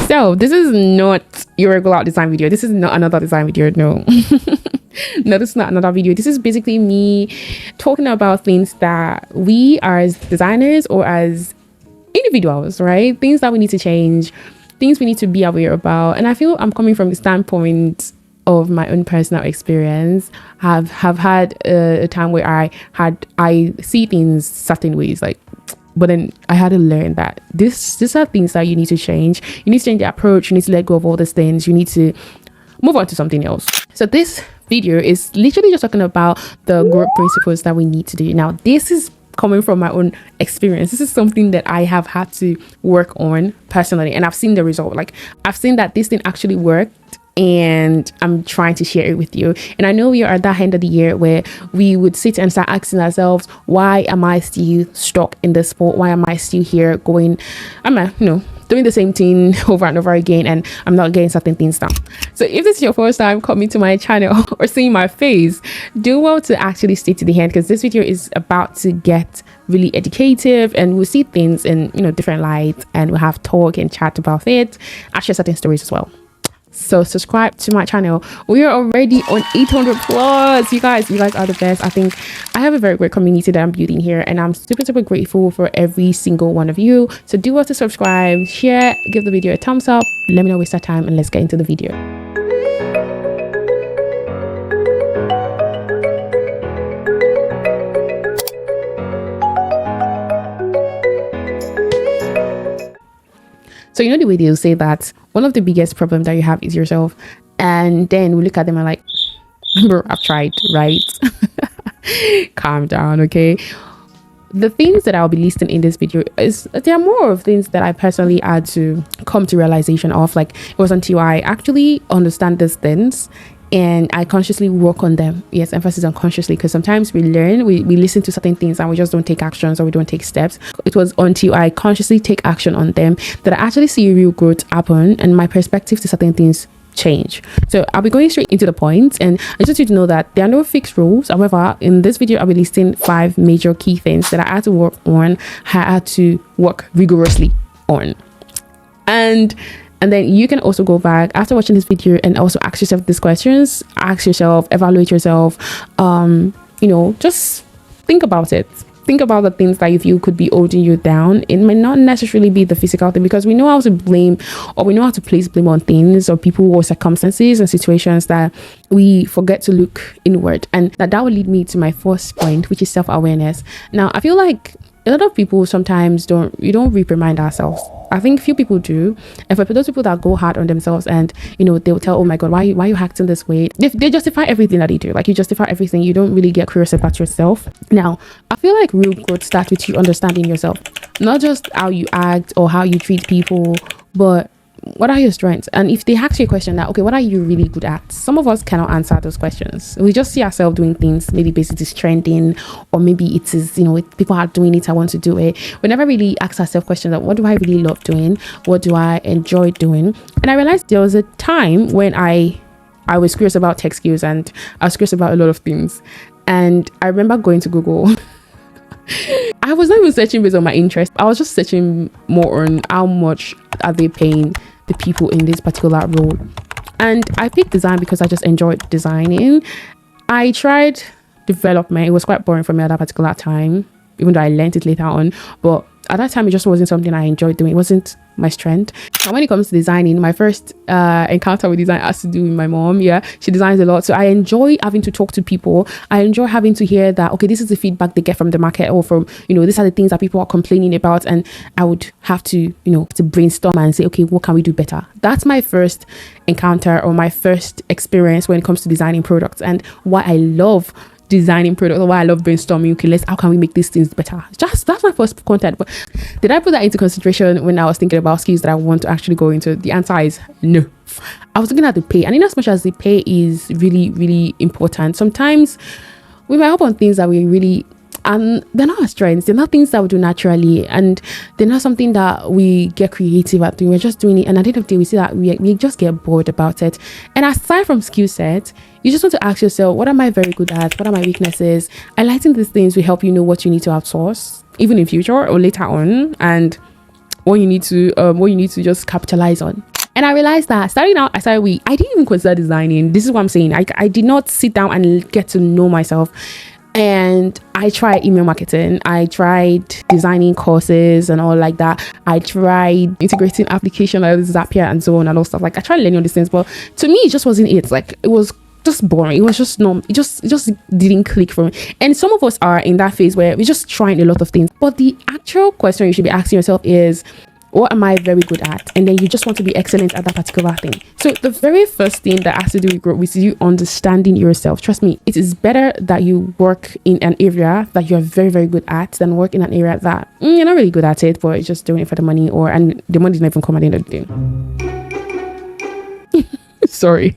So this is not your regular design video. This is not another design video. No. No, this is not another video. This is basically me talking about things that we as designers or as individuals, right? Things that we need to change, things we need to be aware about. And I feel I'm coming from the standpoint of my own personal experience. Have had a time where I see things certain ways, like, but then I had to learn that these are things that you need to change. You need to change the approach. You need to let go of all these things. You need to move on to something else. So this video is literally just talking about the growth principles that we need to do. Now, this is coming from my own experience. This is something that I have had to work on personally, and I've seen the result. Like, I've seen that this thing actually worked, and I'm trying to share it with you. And I know we are at that end of the year where we would sit and start asking ourselves, why am I still stuck in this sport? Why am I still here doing the same thing over and over again, and I'm not getting certain things done? So if this is your first time coming to my channel or seeing my face, do well to actually stay to the end, because this video is about to get really educative, and we'll see things in different lights, and we'll have talk and chat about it. I'll share certain stories as well. So subscribe to my channel. We are already on 800 plus. You guys are the best. I think I have a very great community that I'm building here, and I'm super grateful for every single one of you. So do well to subscribe, share, give the video a thumbs up. Let me not waste our time, and let's get into the video. So the way they'll say that one of the biggest problems that you have is yourself, and then we look at them and like, bro, I've tried, right? Calm down, okay? The things that I'll be listing in this video there are more of things that I personally had to come to realization of. Like, it was until I actually understand these things and I consciously work on them. Yes, emphasis on consciously, because sometimes we learn, we listen to certain things and we just don't take actions, or we don't take steps. It was until I consciously take action on them that I actually see real growth happen, and my perspective to certain things change. So I'll be going straight into the point, and I just want you to know that there are no fixed rules. However, in this video I'll be listing 5 major key things that I had to work on, I had to work rigorously on. And then you can also go back after watching this video and also ask yourself these questions. Ask yourself, evaluate yourself, just think about it. Think about the things that you feel could be holding you down. It may not necessarily be the physical thing, because we know how to blame, or we know how to place blame on things or people or circumstances and situations, that we forget to look inward. And that will lead me to my first point, which is self-awareness. Now, I feel like a lot of people sometimes don't reprimand ourselves. I think few people do. And for those people that go hard on themselves and they'll tell, oh my god, why are you acting this way? They justify everything that they do. Like, you justify everything. You don't really get curious about yourself. Now, I feel like real growth starts with you understanding yourself, not just how you act or how you treat people, but what are your strengths? And if they ask you a question that, okay, what are you really good at? Some of us cannot answer those questions. We just see ourselves doing things, maybe basically it's trending, or maybe it is, people are doing it, I want to do it. We never really ask ourselves questions like, what do I really love doing? What do I enjoy doing? And I realized there was a time when I was curious about tech skills, and I was curious about a lot of things. And I remember going to Google. I was not even searching based on my interest. I was just searching more on how much are they paying the people in this particular role. And I picked design because I just enjoyed designing. I tried development. It was quite boring for me at that particular time, even though I learned it later on. But at that time, it just wasn't something I enjoyed doing. It wasn't my strength. And when it comes to designing, my first encounter with design has to do with my mom. Yeah, she designs a lot, so I enjoy having to talk to people. I enjoy having to hear that, okay, this is the feedback they get from the market, or from these are the things that people are complaining about, and I would have to to brainstorm and say, okay, what can we do better? That's my first encounter, or my first experience when it comes to designing products, and why I love designing products, or why I love brainstorming. Okay, how can we make these things better? That's my first content. But did I put that into consideration when I was thinking about skills that I want to actually go into? The answer is no. I was looking at the pay, and in as much as the pay is really important, sometimes we might help on things that we really, and they're not our strengths. They're not things that we do naturally, and they're not something that we get creative at doing. We're just doing it, and at the end of the day, we see that we just get bored about it. And aside from skill set, you just want to ask yourself, what am I very good at? What are my weaknesses? Highlighting these things will help you know what you need to outsource, even in future or later on, and what you need to just capitalize on. And I realized that starting out, I didn't even consider designing. This is what I'm saying. I did not sit down and get to know myself. And I tried email marketing. I tried designing courses and all like that. I tried integrating application like Zapier and so on and all stuff. Like I tried learning all these things, but to me, it just wasn't it. Like it was just boring. It was just no, it just didn't click for me. And some of us are in that phase where we're just trying a lot of things. But the actual question you should be asking yourself is, what am I very good at? And then you just want to be excellent at that particular thing. So the very first thing that has to do with growth is you understanding yourself. Trust me, it is better that you work in an area that you're very, very good at than work in an area that you're not really good at it, but you're just doing it for the money, and the money doesn't even come at the end of the day. Sorry.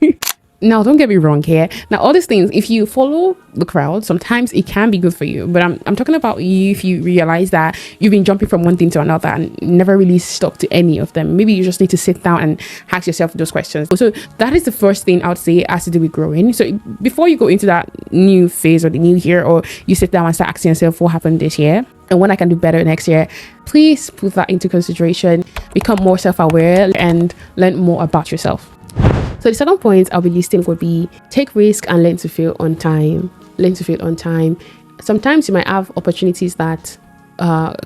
Now, don't get me wrong here. Now, all these things, if you follow the crowd, sometimes it can be good for you. But I'm talking about you if you realize that you've been jumping from one thing to another and never really stuck to any of them. Maybe you just need to sit down and ask yourself those questions. So that is the first thing I would say has to do with growing. So before you go into that new phase or the new year, or you sit down and start asking yourself what happened this year and what I can do better next year, please put that into consideration, become more self-aware and learn more about yourself. So the second point I'll be listing would be take risk and learn to fail on time. Learn to fail on time. Sometimes you might have opportunities that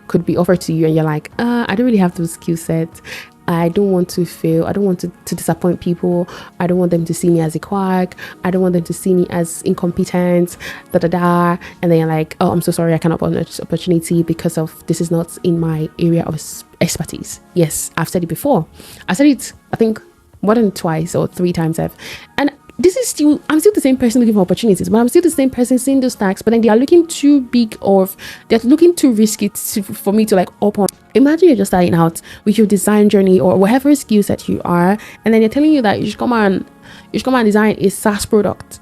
could be offered to you and you're like, I don't really have those skill sets. I don't want to fail. I don't want to disappoint people. I don't want them to see me as a quack. I don't want them to see me as incompetent, And then you're like, oh, I'm so sorry. I cannot open this opportunity because of this is not in my area of expertise. Yes, I've said it before. I said it, I think, more than twice or 3 times and this is still, I'm still the same person looking for opportunities, but I'm still the same person seeing those tags, but then they are looking too big, or they're looking too risky for me to like open. Imagine you're just starting out with your design journey or whatever skill set you are, and then they're telling you that you should come and design a SaaS product,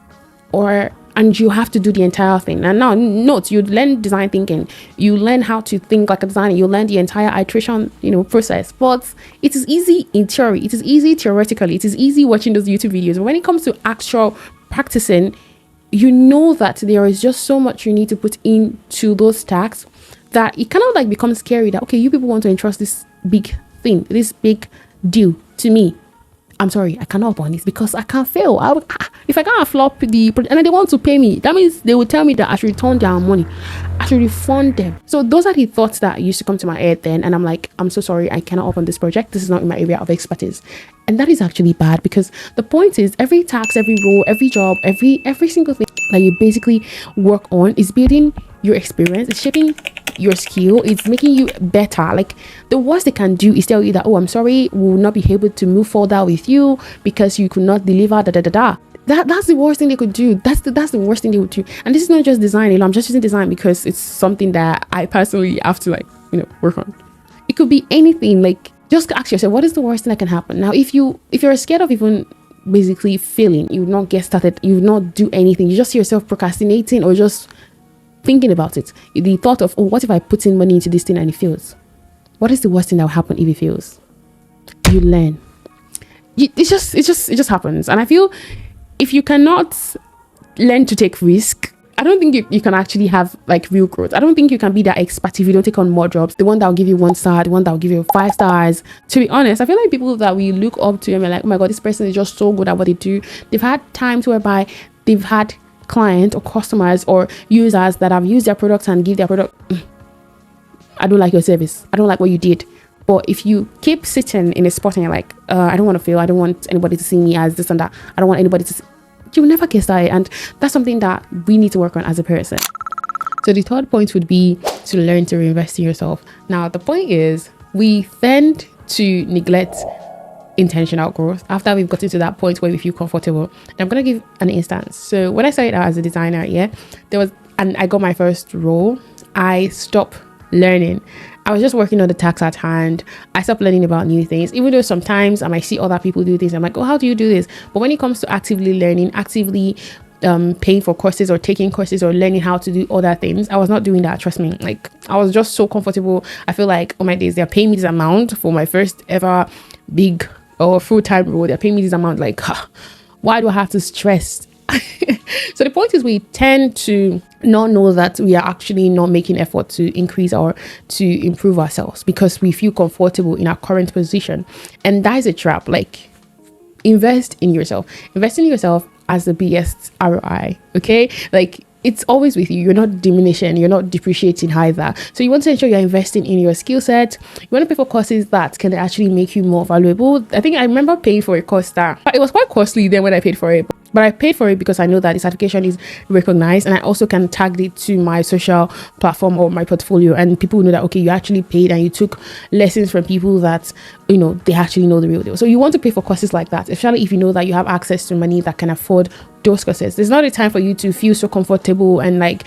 and you have to do the entire thing. And now, note, you learn design thinking, you learn how to think like a designer, you learn the entire iteration, process. But it is easy in theory, it is easy theoretically, it is easy watching those YouTube videos. But when it comes to actual practicing, you know that there is just so much you need to put into those tasks that it kind of like becomes scary that, okay, you people want to entrust this big thing, this big deal to me. I'm sorry, I cannot open this because I can't fail. If I can't flop and then they want to pay me, that means they will tell me that I should return their money. I should refund them. So those are the thoughts that used to come to my head then. And I'm like, I'm so sorry, I cannot open this project. This is not in my area of expertise. And that is actually bad, because the point is every task, every role, every job, every single thing that you basically work on is building your experience, it's shaping your skill, it's making you better. Like the worst they can do is tell you that, oh, I'm sorry, we will not be able to move further with you because you could not deliver That's the worst thing they could do. That's the worst thing they would do. And this is not just design. I'm just using design because it's something that I personally have to work on. It could be anything. Like just ask yourself, what is the worst thing that can happen? Now, if you're scared of even basically failing, you would not get started, you would not do anything. You just see yourself procrastinating or just thinking about it. The thought of, oh, what if I put in money into this thing and it fails? What is the worst thing that will happen if it fails? You learn. It just happens. And I feel if you cannot learn to take risk, I don't think you can actually have like real growth. I don't think you can be that expert if you don't take on more jobs. The one that will give you 1 star, the one that will give you 5 stars. To be honest, I feel like people that we look up to and we're like, oh my God, this person is just so good at what they do. They've had times whereby they've had clients or customers or users that have used their products and give their product, I don't like your service, I don't like what you did. But if you keep sitting in a spot and you're like, I don't want to fail, I don't want anybody to see me as this and that, I don't want anybody to see, you'll never get started. And that's something that we need to work on as a person. So the third point would be to learn to reinvest in yourself. Now the point is, we tend to neglect intentional growth after we've gotten to that point where we feel comfortable. And I'm going to give an instance. So when I started out as a designer, and I got my first role, I stopped learning. I was just working on the tasks at hand. I stopped learning about new things, even though sometimes I might see other people do things. I'm like, oh, how do you do this? But when it comes to actively learning, actively paying for courses or taking courses or learning how to do other things, I was not doing that. Trust me. Like I was just so comfortable. I feel like, oh my days, they're paying me this amount for my first ever big or full-time role. They're paying me this amount. Like, why do I have to stress? So the point is, we tend to not know that we are actually not making effort to increase or to improve ourselves because we feel comfortable in our current position. And that is a trap. Like invest in yourself. Invest in yourself as the biggest ROI. Okay, like it's always with you. You're not diminishing, you're not depreciating either. So you want to ensure you're investing in your skill set. You want to pay for courses that can actually make you more valuable. I think I remember paying for a course that it was quite costly then when I paid for it. But I paid for it because I know that the certification is recognized, and I also can tag it to my social platform or my portfolio, and people know that, okay, you actually paid and you took lessons from people that, you know, they actually know the real deal. So you want to pay for courses like that, especially if you know that you have access to money that can afford those courses. There's not a time for you to feel so comfortable and like,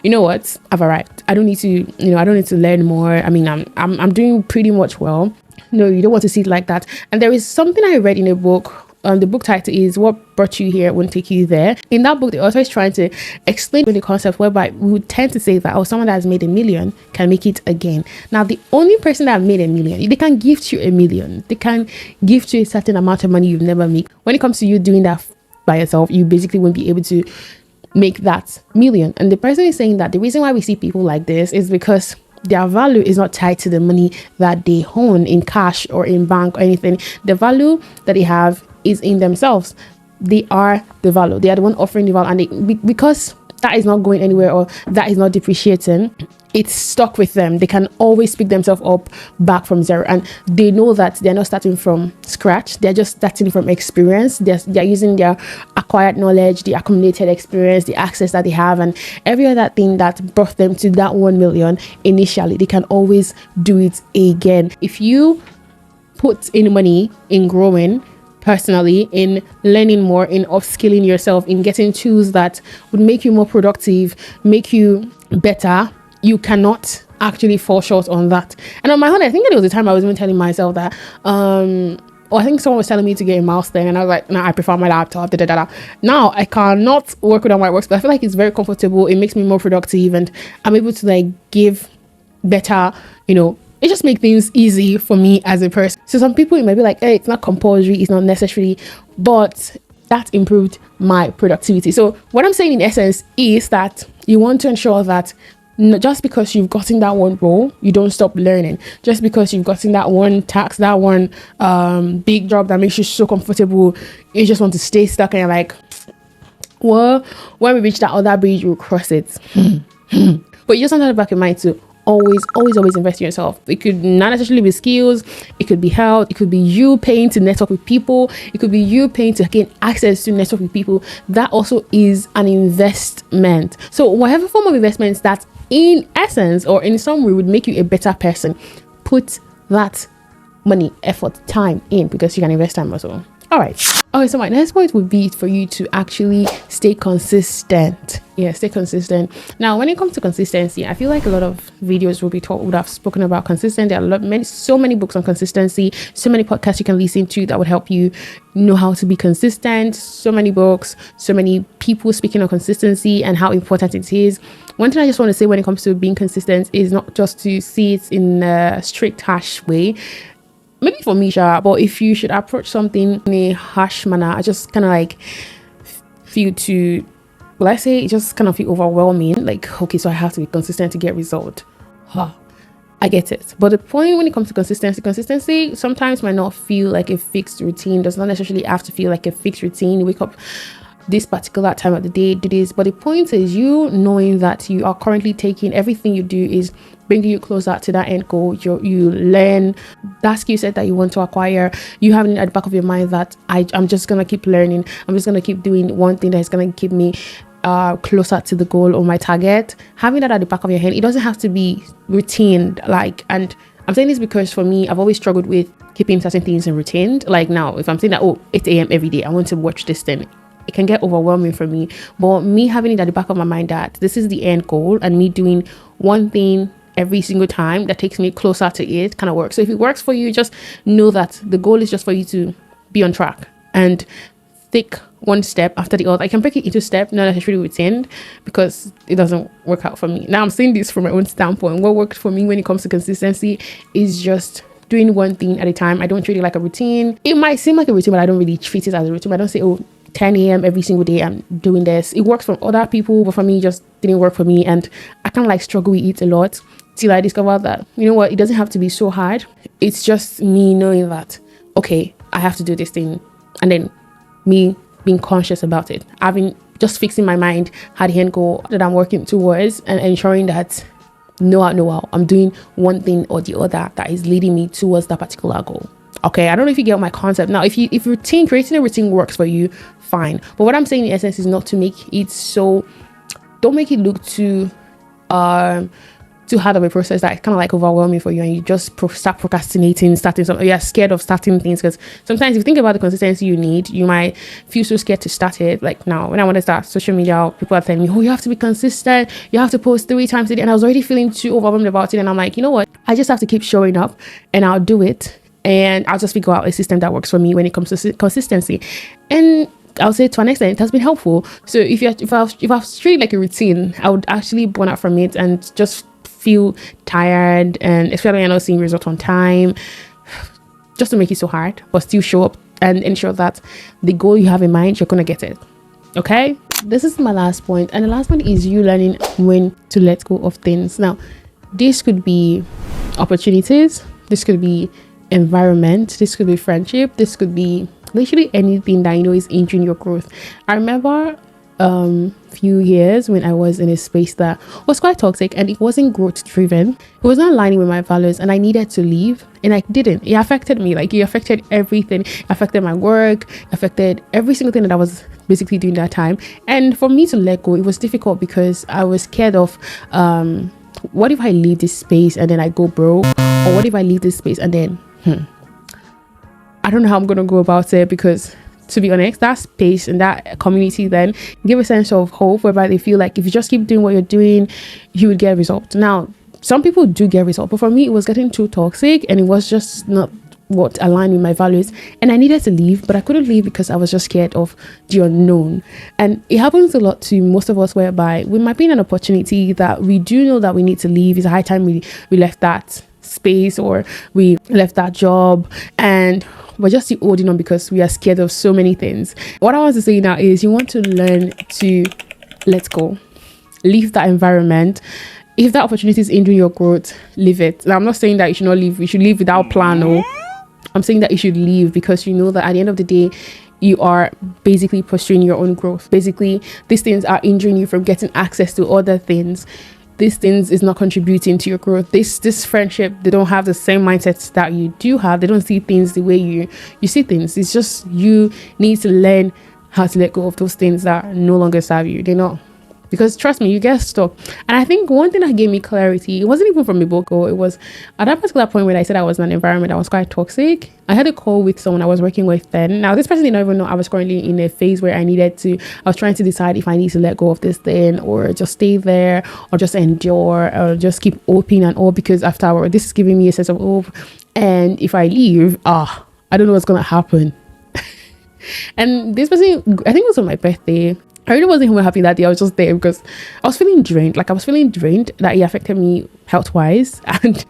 you know what, I've arrived. I don't need to, I don't need to learn more. I mean, I'm doing pretty much well. No, you don't want to see it like that. And there is something I read in a book. The book title is What Brought You Here Won't Take You There. In that book, the author is trying to explain the concept whereby we would tend to say that, oh, someone that has made $1 million can make it again. Now, the only person that made $1 million, they can gift you $1 million. They can gift you a certain amount of money you've never made. When it comes to you doing that by yourself, you basically won't be able to make that $1 million. And the person is saying that the reason why we see people like this is because their value is not tied to the money that they own in cash or in bank or anything. The value that they have is in themselves. They are the value. They are the one offering the value, and because that is not going anywhere or that is not depreciating, it's stuck with them. They can always pick themselves up back from zero, and they know that they're not starting from scratch. They're just starting from experience. They're using their acquired knowledge, the accumulated experience, the access that they have, and every other thing that brought them to that 1 million initially. They can always do it again. If you put in money in growing personally, in learning more, in upskilling yourself, in getting tools that would make you more productive, make you better, you cannot actually fall short on that. And on my own, I think there was a time I was even telling myself that I think someone was telling me to get a mouse thing, and I was like, no, I prefer my laptop. Now I cannot work with my works, but I feel like it's very comfortable. It makes me more productive, and I'm able to like give better, it just makes things easy for me as a person. So some people, it might be like, hey, it's not compulsory, it's not necessary, but that improved my productivity. So what I'm saying in essence is that you want to ensure that just because you've gotten that one role, you don't stop learning. Just because you've gotten that one task, that one big job that makes you so comfortable, you just want to stay stuck, and you're like, well, when we reach that other bridge, we'll cross it. But you just want to have back in mind to always invest in yourself. It could not necessarily be skills, it could be health, it could be you paying to network with people, it could be you paying to gain access to network with people. That also is an investment. So whatever form of investments that in essence or in some way would make you a better person, put that money, effort, time in, because you can invest time also. All right. Okay, so my next point would be for you to actually stay consistent. Yeah, stay consistent. Now, when it comes to consistency, I feel like a lot of videos would have spoken about consistency. There are so many books on consistency, so many podcasts you can listen to that would help you know how to be consistent. So many books, so many people speaking on consistency and how important it is. One thing I just want to say when it comes to being consistent is not just to see it in a strict, harsh way. Maybe for me, but if you should approach something in a harsh manner, I just kind of like feel too, let's say, it just kind of feel overwhelming. Like, okay, so I have to be consistent to get result. I get it. But the point when it comes to consistency sometimes might not feel like a fixed routine. Does not necessarily have to feel like a fixed routine. You wake up this particular time of the day, do this. But the point is you knowing that you are currently taking everything you do is bringing you closer to that end goal. You learn that skill set that you want to acquire. You have it at the back of your mind that I'm just gonna keep learning. I'm just gonna keep doing one thing that is gonna keep me closer to the goal or my target. Having that at the back of your head, it doesn't have to be routine. And I'm saying this because for me, I've always struggled with keeping certain things in routine. Like now, if I'm saying that 8 a.m. every day, I want to watch this thing, it can get overwhelming for me. But me having it at the back of my mind that this is the end goal, and me doing one thing every single time that takes me closer to it kind of works. So if it works for you, just know that the goal is just for you to be on track and take one step after the other. I can break it into steps, not necessarily routine, because it doesn't work out for me. Now I'm saying this from my own standpoint. What worked for me when it comes to consistency is just doing one thing at a time. I don't treat it like a routine. It might seem like a routine, but I don't really treat it as a routine. I don't say, 10 a.m. every single day I'm doing this. It works for other people, but for me, it just didn't work for me. And I kind of like struggle with it a lot till I discovered that, you know what, it doesn't have to be so hard. It's just me knowing that, okay, I have to do this thing and then me being conscious about it, having just fixing my mind at the end goal that I'm working towards, and ensuring that no, I'm doing one thing or the other that is leading me towards that particular goal. Okay, I don't know if you get my concept. Now, if creating a routine works for you, fine. But what I'm saying in essence is not to make it so, don't make it look too hard of a process that it's kind of like overwhelming for you, and you just start procrastinating, starting something. You're scared of starting things, because sometimes if you think about the consistency you need, you might feel so scared to start it. Like now, when I want to start social media, people are telling me, oh, you have to be consistent, you have to post 3 times a day, and I was already feeling too overwhelmed about it, and I'm like, you know what, I just have to keep showing up, and I'll do it, and I'll just figure out a system that works for me when it comes to consistency. And I'll say to an extent it has been helpful. So if I've strayed like a routine, I would actually burn out from it and just feel tired, and especially when you're not seeing results on time, just to make it so hard, but still show up and ensure that the goal you have in mind, you're gonna get it. Okay, this is my last point, and the last one is you learning when to let go of things. Now, this could be opportunities, this could be environment, this could be friendship, this could be literally anything that you know is injuring your growth. I remember few years when I was in a space that was quite toxic, and it wasn't growth driven, it was not aligning with my values, and I needed to leave, and I didn't. It affected me, like it affected everything. It affected my work, affected every single thing that I was basically doing that time. And for me to let go, it was difficult because I was scared of what if I leave this space and then I go broke, or what if I leave this space and then I don't know how I'm gonna go about it, because to be honest, that space and that community then give a sense of hope, whereby they feel like if you just keep doing what you're doing, you would get results. Now, some people do get results, but for me, it was getting too toxic, and it was just not what aligned with my values, and I needed to leave, but I couldn't leave because I was just scared of the unknown. And it happens a lot to most of us, whereby we might be in an opportunity that we do know that we need to leave. It's a high time we left that space, or we left that job, and we're just still holding on because we are scared of so many things. What I want to say now is you want to learn to let go, leave that environment. If that opportunity is hindering your growth, leave it. Now, I'm not saying that you should not leave, you should leave without plan. No, I'm saying that you should leave because you know that at the end of the day, you are basically pursuing your own growth. Basically, these things are hindering you from getting access to other things. These things is not contributing to your growth. This friendship, they don't have the same mindsets that you do have. They don't see things the way you see things. It's just you need to learn how to let go of those things that no longer serve you. They're not. Because trust me, you get stuck. And I think one thing that gave me clarity, it wasn't even from a book, or it was at that particular point when I said I was in an environment that was quite toxic. I had a call with someone I was working with then. Now, this person didn't even know I was currently in a phase where I was trying to decide if I need to let go of this thing, or just stay there, or just endure, or just keep hoping and all, because after this is giving me a sense of hope. And if I leave, I don't know what's going to happen. And this person, I think it was on my birthday. I really wasn't even happy that day. I was just there because I was feeling drained. Like I was feeling drained, that it affected me health-wise. And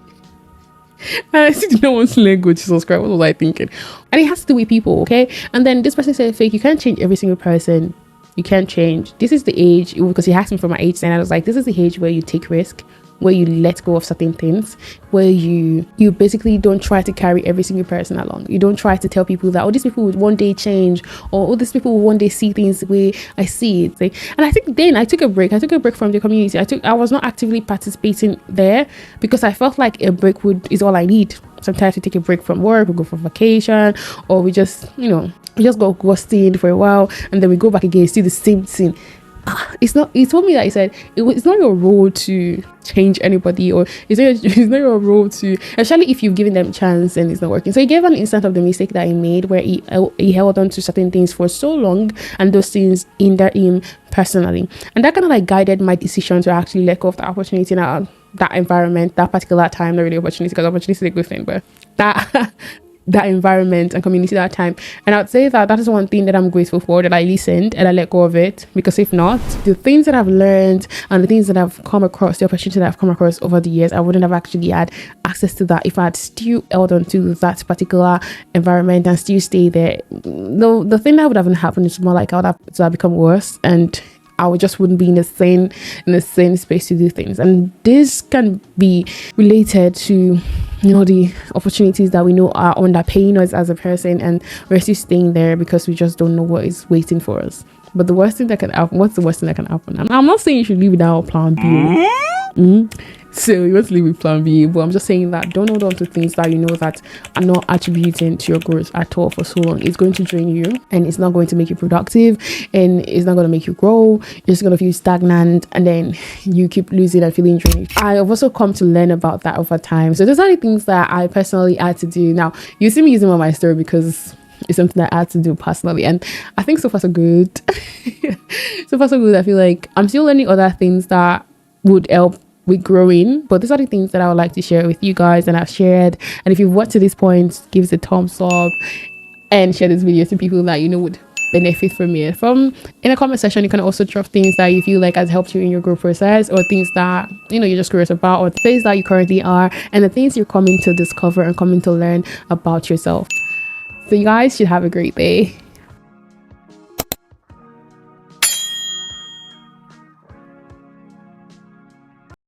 I still didn't want to let go. Jesus Christ, what was I thinking? And it has to do with people, okay? And then this person said, Fake, you can't change every single person. You can't change. This is the age, because he asked me for my age, and I was like, this is the age where you take risk, where you let go of certain things, where you basically don't try to carry every single person along. You don't try to tell people that, these people would one day change, or these people will one day see things the way I see it. And I think then I took a break. From the community. I was not actively participating there because I felt like a break is all I need. Sometimes we take a break from work, we go for vacation, or we just go ghosting for a while, and then we go back again, see the same thing. It's not. He told me that, he said it's not your role to change anybody, or it's not your role to, especially if you've given them a chance and it's not working. So he gave an instance of the mistake that he made, where he held on to certain things for so long, and those things hindered him personally, and that kind of like guided my decision to actually let go of the opportunity now. That environment, that particular time, not really opportunity, because opportunity is a good thing, but that environment and community that time. And I'd say that is one thing that I'm grateful for, that I listened and I let go of it, because if not, the things that I've learned and the things that I've come across, the opportunity that I've come across over the years, I wouldn't have actually had access to that if I had still held on to that particular environment and still stay there. The thing that would have happened is more like I would have become worse, and I just wouldn't be in the same space to do things. And this can be related to, the opportunities that we know are underpaying us as a person, and we're still staying there because we just don't know what is waiting for us. But the worst thing that can happen, what's the worst thing that can happen? I'm not saying you should leave without a plan B. So you want to leave with plan B, but I'm just saying that don't hold on to things that you know that are not attributing to your growth at all for so long. It's going to drain you, and it's not going to make you productive, and it's not going to make you grow. You're just going to feel stagnant, and then you keep losing and feeling drained. I've also come to learn about that over time. So those are the things that I personally had to do. Now you see me using on my story because it's something that I had to do personally, and I think so far so good. So far so good. I feel like I'm still learning other things that would help with growing, but these are the things that I would like to share with you guys, and I've shared. And if you've watched to this point, give us a thumbs up and share this video to people that would benefit from it. From in the comment section, you can also drop things that you feel like has helped you in your growth process, or things that you're just curious about, or the things that you currently are, and the things you're coming to discover and coming to learn about yourself. So you guys should have a great day.